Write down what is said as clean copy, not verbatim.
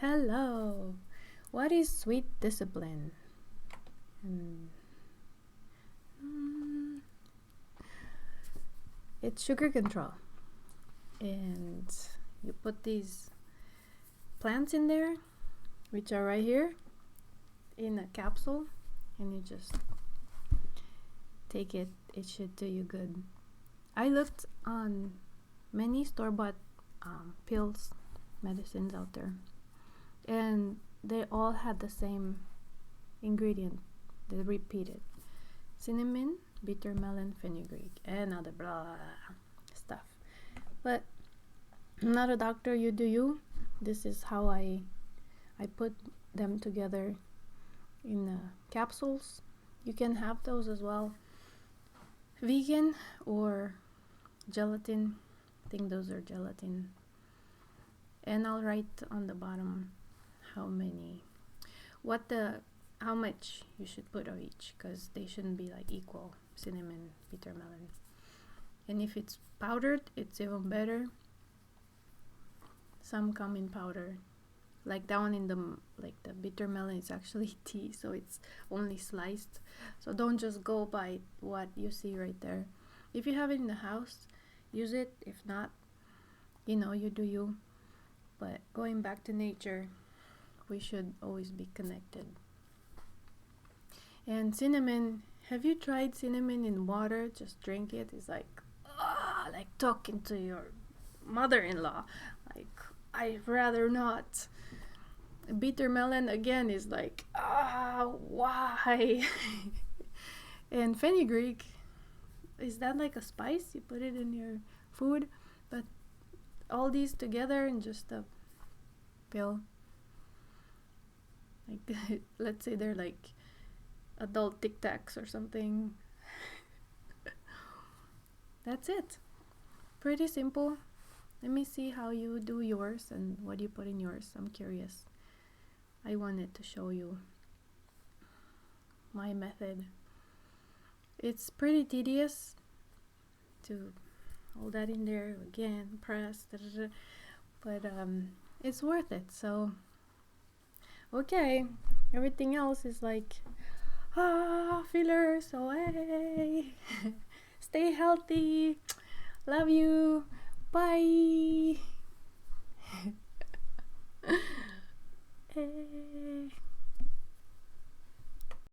Hello. What is sweet discipline? Hmm. Mm, it's sugar control. And you put these plants in there, which are right here in a capsule, and you just take it. It should do you good. I looked on many store-bought pills, medicines out there, and they all had the same ingredient. They repeated: cinnamon, bitter melon, fenugreek, and other blah stuff. But I'm not a doctor. You do you. This is how I put them together in capsules. You can have those as well. Vegan or gelatin. I think those are gelatin. And I'll write on the bottom how much you should put of each, because they shouldn't be like equal. Cinnamon, bitter melon. And if it's powdered, it's even better. Some come in powder. Like down in the bitter melon is actually tea, so it's only sliced. So don't just go by what you see right there. If you have it in the house, use it. If not, you do you. But going back to nature, we should always be connected. And cinnamon, have you tried cinnamon in water? Just drink it. It's like talking to your mother-in-law. Like, I'd rather not. Bitter melon again is like, why? And fenugreek, is that like a spice? You put it in your food, but all these together in just a pill. Like, let's say they're like adult Tic Tacs or something. That's it. Pretty simple. Let me see how you do yours and what you put in yours. I'm curious. I wanted to show you my method. It's pretty tedious to hold that in there again, press, but it's worth it. So, okay, everything else is like, fillers, so hey, stay healthy, love you, bye. Hey.